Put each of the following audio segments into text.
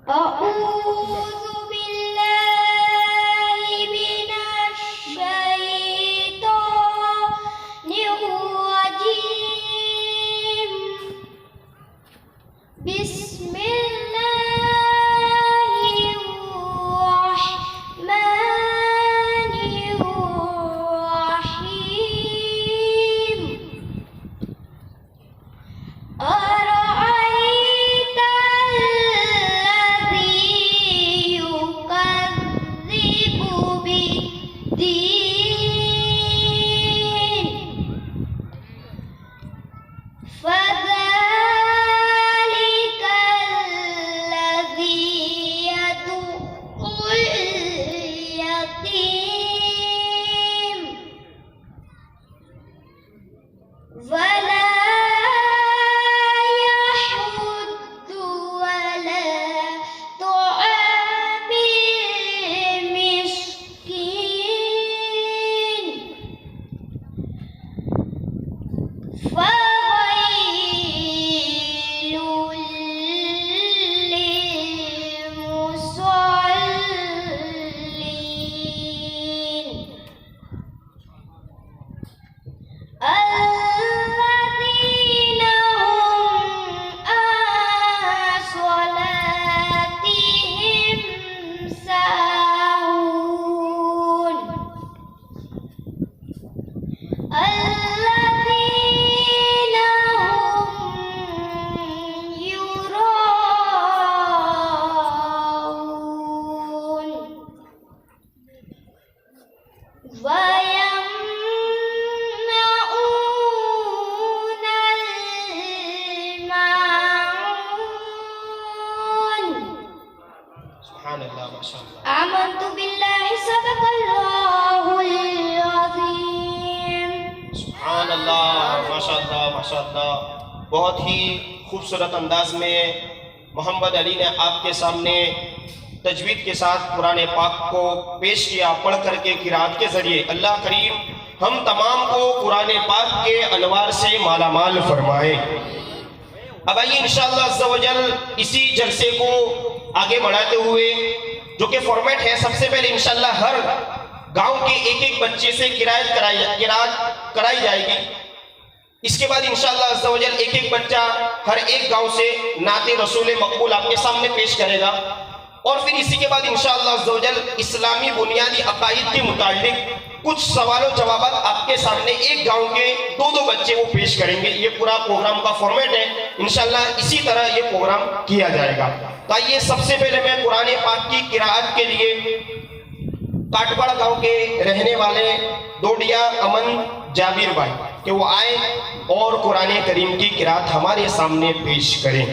أعوذ بالله من الشيطان الرجيم. بسم الله الرحمن الرحيم. أرأيت الذي يكذب بالدين فذلك الذي يدعو اليتيم ولا يحض على طعام المسكين فويل للمصلين الذين هم عن صلاتهم ساهون الذين هم يراءون ويمنعون الماعون. سبحان الله ما شاء الله. آمنت بالله صدق الله العظيم. सुभान अल्लाह माशाअल्लाह माशाअल्लाह। बहुत ही खूबसूरत अंदाज में मोहम्मद अली ने आपके सामने तजवीद के साथ कुरान पाक को पेश किया। पढ़ करके किरात के जरिए अल्लाह करीम हम तमाम को कुरान पाक के अनवार से मालामाल फरमाए। अब आइए इंशाअल्लाह अज़्ज़ा वजल इसी जलसे को आगे बढ़ाते हुए जो कि फॉर्मेट है, सबसे पहले इंशाअल्लाह हर गांव के एक एक बच्चे से किरात कराई जाएगी। इसके बाद इंशाअल्लाह अज़्ज़ा वजल एक एक बच्चा हर एक गांव से नाते रसूल मकबूल आपके सामने पेश करेगा और फिर इसी के बाद इंशाअल्लाह अज़्ज़ा वजल इस्लामी बुनियादी अकायद के मुतालिक कुछ सवालों जवाब आपके सामने एक गांव के दो दो बच्चे वो पेश करेंगे। ये पूरा प्रोग्राम का फॉर्मेट है। इंशाअल्लाह इसी तरह ये प्रोग्राम किया जाएगा। तो आइए सबसे पहले मैं कुरान पाक की किरात के लिए काटवाड़ गांव के रहने वाले डोडिया अमन जाबिर भाई कि वो आए और कुरान करीम की किरात हमारे सामने पेश करें।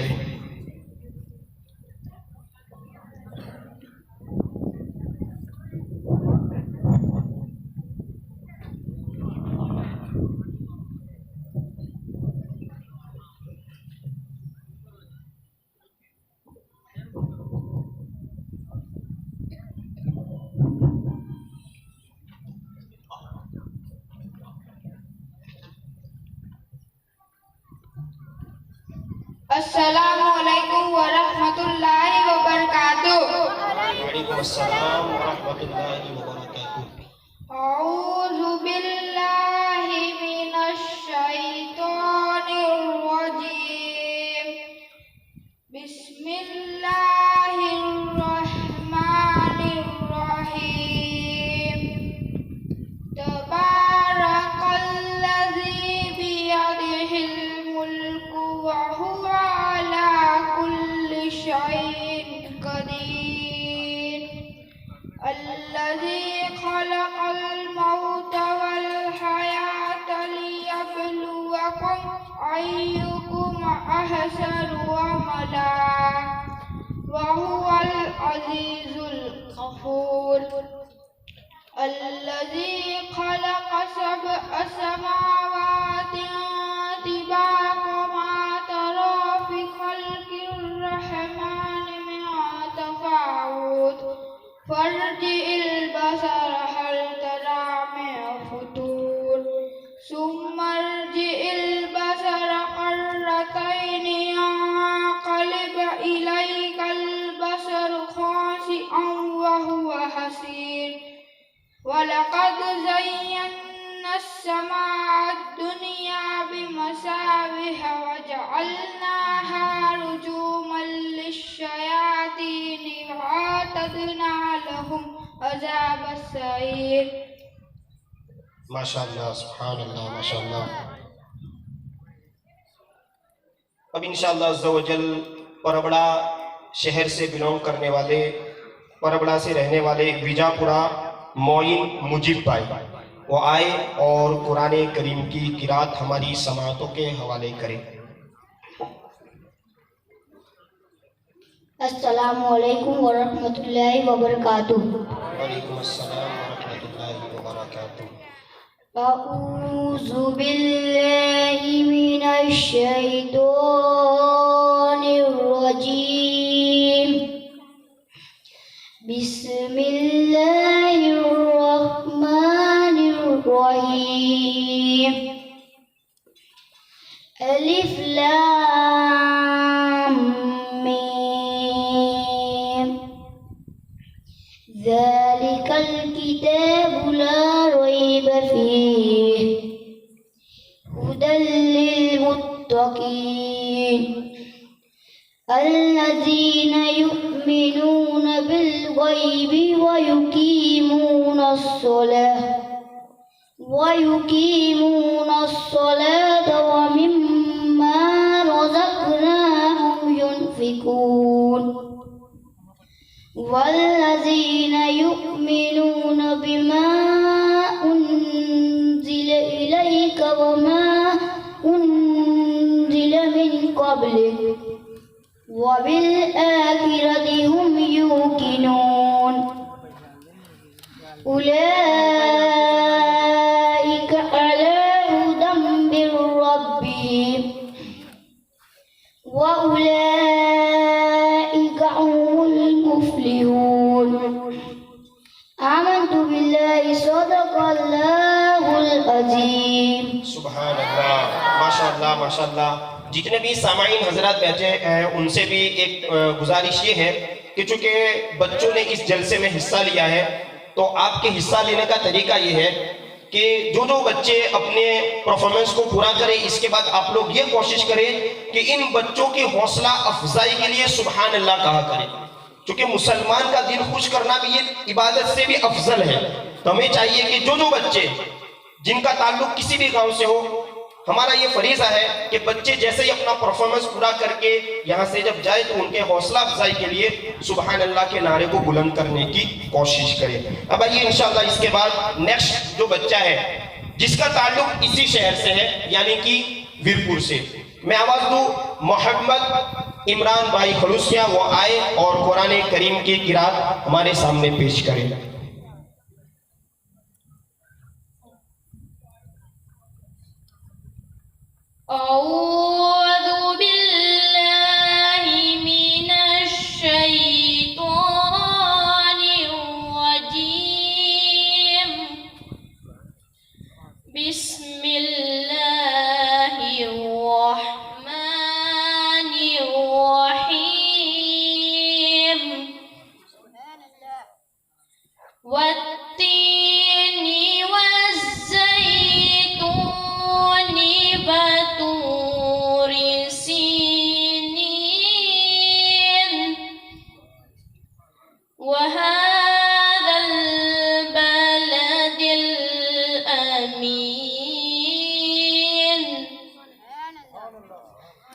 अस्सलामु अलैकुम वरहमतुल्लाहि वबरकातुह। वालेकुम अस्सलाम वरहमतुल्लाहि वबरकातुह। अऊज़ु बिल्लाहि मिनश शैतानिर रजीम। बिस्मिल्लाहिर रहमानिर रहीम। तबारकल्लज़ी बियदिहिल मुल्कु व हुवा अला कुल्लि शैइन क़दीर। الذي خلق الموت والحياة ليبلوكم أيكم أحسن عملا وهو العزيز الغفور. الذي خلق سبع سماوات طباقا ما ترى في خلق الرحمن من تفاوت فارجع البصر هل ترى من فطور ثم ارجع البصر قرتين ينقلب إليك البصر بصير ولقد زينا السماء الدنيا بمصابيح وجعلناها رجوما للشياطين وأعتدنا لهم عذاب السعير. माशाअल्लाह, सुभान अल्लाह, माशाअल्लाह। अब इंशाअल्लाह अज़्ज़ा व जल परबड़ा शहर से बिलोंग करने वाले, परबड़ा से रहने वाले विजापुरा मोइन मुजीब भाई वो आए और कुरान करीम की किरात हमारी समातों के हवाले करें। अस्सलामु अलैकुम वरहमतुल्लाहि वबरकातुह। वालेकुम अस्सलाम वरहमतुल्लाहि वबरकातुह। अऊज़ु बिल्लाहि मिनश शैतानिर रजीम। बिस्मिल्लाहिर रहमानिर रहीम। अलिफ लाम मीम। ज़ालिकल किताबु ला रैब फीह हुदल लिलमुत्तकीन الذين يؤمنون بالغيب ويقيمون الصلاة ومما رزقناهم ينفقون والذين يؤمنون بما أنزل إليك وما أنزل من قبلك وبالآخرة هم يوقنون أولئك على هدى من ربهم وأولئك هم المفلحون آمنت بالله صدق الله العظيم। सुभान अल्लाह, माशाअल्लाह, माशाअल्लाह। जितने भी सामाईन हजरात बैठे हैं उनसे भी एक गुजारिश ये है कि चूंकि बच्चों ने इस जलसे में हिस्सा लिया है तो आपके हिस्सा लेने का तरीका ये है कि जो बच्चे अपने परफॉर्मेंस को पूरा करें, इसके बाद आप लोग ये कोशिश करें कि इन बच्चों की हौसला अफजाई के लिए सुभान अल्लाह कहा करें, क्योंकि मुसलमान का दिल खुश करना भी ये इबादत से भी अफजल है। तो हमें चाहिए कि जो बच्चे जिनका ताल्लुक किसी भी गांव से हो, हमारा ये फरीजा है कि बच्चे जैसे ही अपना परफॉर्मेंस पूरा करके यहाँ से जब जाए तो उनके हौसला अफजाई के लिए सुभान अल्लाह के नारे को बुलंद करने की कोशिश करें। अब आइए इंशाअल्लाह इसके बाद नेक्स्ट जो बच्चा है जिसका ताल्लुक इसी शहर से है यानी कि वीरपुर से, मैं आवाज दूं मोहम्मद इमरान भाई खलूसिया वो आए और कुरान करीम की किरात हमारे सामने पेश करें। أعوذ بالله من الشيطان الرجيم. بسم الله الرحمن الرحيم. والتين والزيتون وطور سينين وهذا البلد الأمين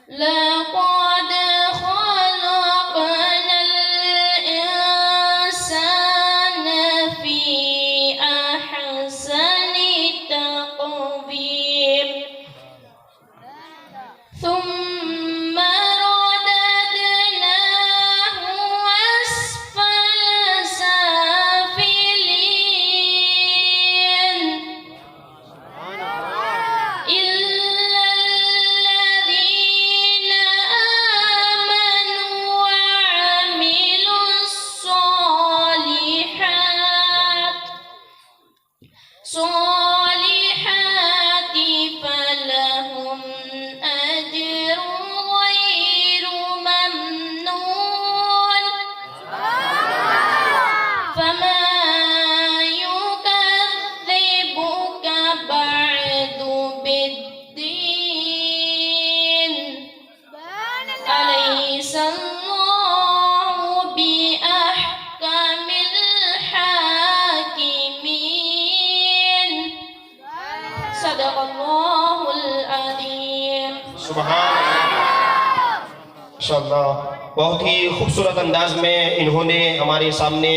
لقد خلقنا الإنسان في सुभान माशाअल्लाह। बहुत ही खूबसूरत अंदाज में इन्होंने हमारे सामने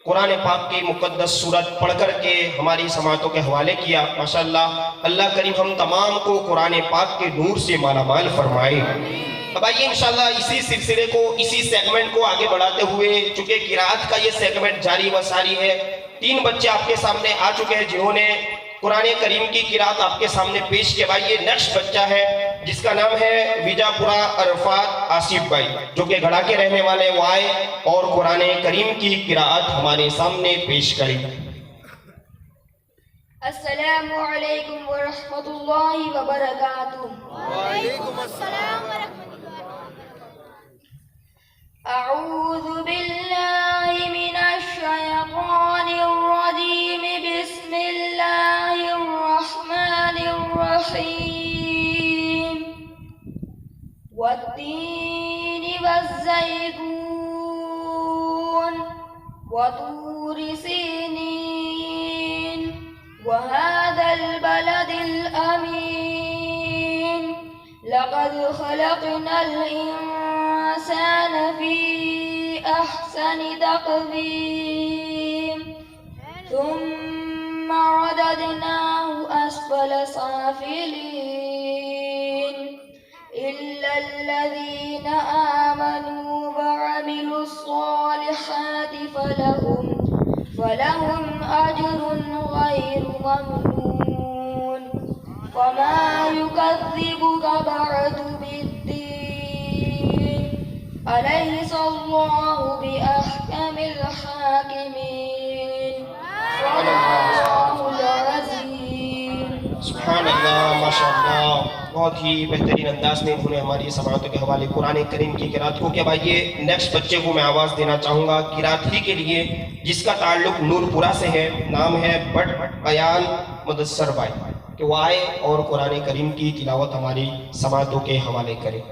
कुरान पाक की मुकद्दस सूरत पढ़ कर के हमारी समातों के हवाले किया। माशाअल्लाह, अल्लाह करीम हम तमाम को कुरान पाक के नूर से मालामाल फरमाए। अब आइए इंशाअल्लाह इसी सिलसिले को, इसी सेगमेंट को आगे बढ़ाते हुए, चूंकि किरात का ये सेगमेंट जारी व सारी है, 3 बच्चे आपके सामने आ चुके हैं जिन्होंने कुरान करीम की किरात आपके सामने पेश किया। भाई ये नेक्स्ट बच्चा है जिसका नाम है विजापुरा अरफात आसिफ भाई, जो कि गढ़ा के रहने वाले वो आए और कुरान करीम की किरात हमारे सामने पेश करें। अस्सलामु अलैकुम व रहमतुल्लाहि व बरकातुहू। वालेकुम अस्सलाम व रहमतुल्लाहि व बरकातुहू। अऊज़ु बिल्लाहि मिनश शैतानिर रजीम। बिस्मिल्लाहिर रहमानिर रहीम। वत्तीनि वज़्ज़ैतून वतूर सीनीन वहादल बलदिल अमीन। लक़द ख़लक़नल इंसान फ़ी अहसनि तक़वीम थुम्मा रददनाहु अस्फ़ल साफ़िलीन इल्लल्लज़ीन आमनू वअमिलुस्सॉलिहाति फलहुम अज्रुन गैरु ममनून वमा युकज़्ज़िबुक बअदु बिद्दीन अलैहिस्सलाहु बिअहकमिल हाकिमीन। सल्लल्लाहुल अज़ीम। सुभान अल्लाह, माशाअल्लाह, बहुत ही बेहतरीन अंदाज में उन्होंने हमारी समातों के हवाले कुरान करीम की किरात को किया। भाई ये नेक्स्ट बच्चे को मैं आवाज़ देना चाहूँगा किरात ही के लिए, जिसका ताल्लुक नूरपुरा से है। नाम है बट बयान मुदस्सर भाई, कि वो आए और कुरान करीम की तिलावत हमारी समातों के हवाले करें।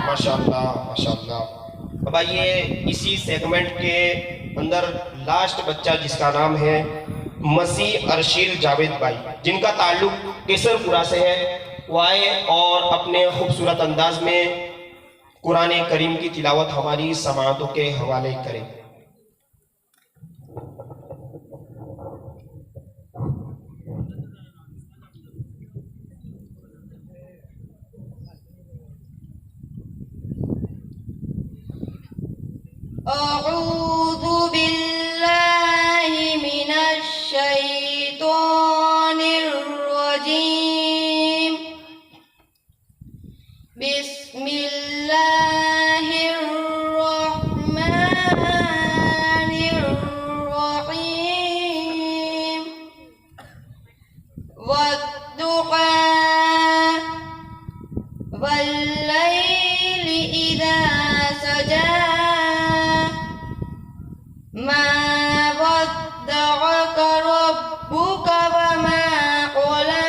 माशाअल्लाह माशाअल्लाह। अब आइए इसी सेगमेंट के अंदर लास्ट बच्चा जिसका नाम है मसीह अर्शील जावेद भाई, जिनका ताल्लुक केसरपुरा से है, वो आए और अपने खूबसूरत अंदाज में कुरान करीम की तिलावत हमारी समातों के हवाले करें। अऊज़ु बिल्लाहि मिनश शैतानिर रजीम। बिस्मिल्लाहिर रहमानिर रहीम। वद्दुहा वल्लैलि इज़ा सजा मा वद्दअक रब्बुक वमा क़ला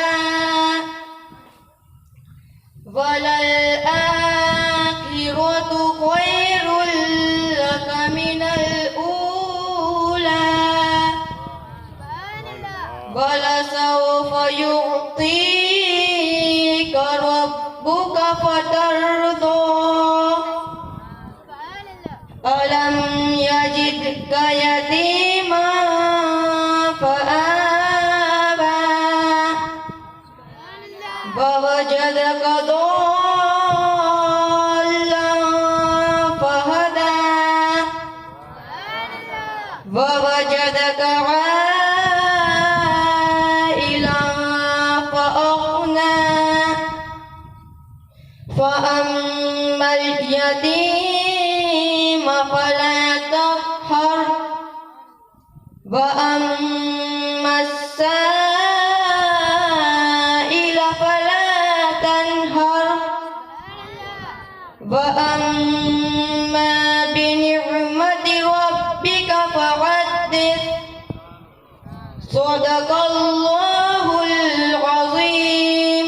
वलल आखिरतु ख़ैरुल लक मिनल ऊला वलसौफ युअतीक रब्बुक फतर्दा अलम यजिदक यतीमन फआवा ववजदक ضالًا ووجدك عائلا فأغنى فأما اليتيم فلا تقهر وأما السائل فلا تنهر وأما بنعمة ربك فحدث صدق الله العظيم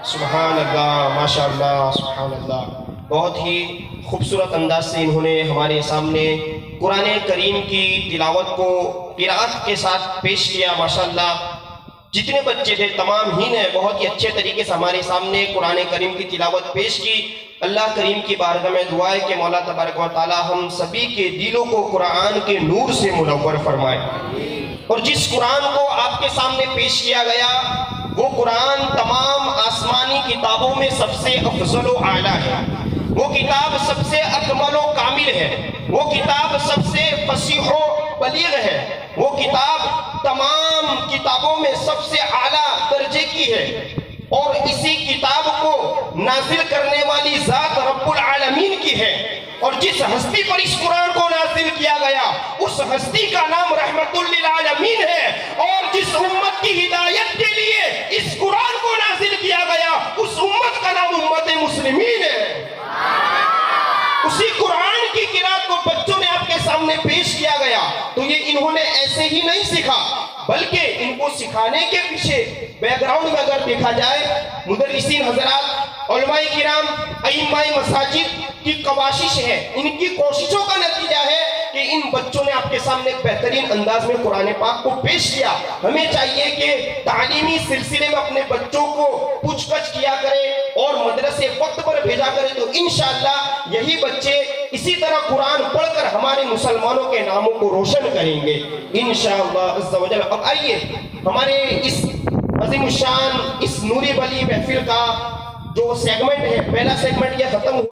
सुभान अल्लाह, माशाअल्लाह, सुभान अल्लाह। बहुत ही खूबसूरत अंदाज से इन्होंने हमारे सामने कुरान करीम की तिलावत को किरात के साथ पेश किया। माशाअल्लाह, जितने बच्चे थे तमाम ही ने बहुत ही अच्छे तरीके से हमारे सामने कुरान करीम की तिलावत पेश की। अल्लाह करीम की बारगाह में दुआ है कि मौला तबारक व तआला हम सभी के दिलों को कुरान के नूर से मुनव्वर फरमाए। और जिस कुरान को आपके सामने पेश किया गया वो कुरान तमाम आसमानी किताबों में सबसे अफजल व आला है। वो किताब सबसे अकमल व कामिल है। वो किताब सबसे फसीह व बलीग है। वो किताब तमाम किताबों में सबसे आला दर्जे की है। और इसी किताब को नाजिल करने वाली जात रब्बुल आलमीन की है। और जिस हस्ती पर इस कुरान को नाजिल किया गया उस हस्ती का नाम रहमतुल लिल आलमीन है। और जिस उम्मत की हिदायत के लिए इस कुरान को नाजिल किया गया उस उम्मत का नाम उम्मत मुस्लिमीन है। उसी कुरान की किरात को बच्चों ने आपके सामने पेश किया गया तो ये इन्होंने ऐसे ही नहीं सीखा बल्कि इनको सिखाने के पीछे बैकग्राउंड में अगर देखा जाए मुदर्रिसीन हजरात, उलमाए किराम, अइम्माए मसाजिद की कवाशिश है, इनकी कोशिशों का नतीजा है कि इन बच्चों ने आपके सामने बेहतरीन अंदाज में कुरान पाक को पेश किया। हमें चाहिए कि तालीमी सिलसिले में अपने बच्चों को पूछगछ किया करें और मदरसे वक्त पर भेजा करें तो इंशाअल्लाह यही बच्चे इसी तरह कुरान पढ़कर हमारे मुसलमानों के नामों को रोशन करेंगे इंशाअल्लाह अज़्ज़ा वजल। अब आइए हमारे इस अज़ीमुश्शान इस नूरी वली महफिल का जो सेगमेंट है, पहला सेगमेंट यह खत्म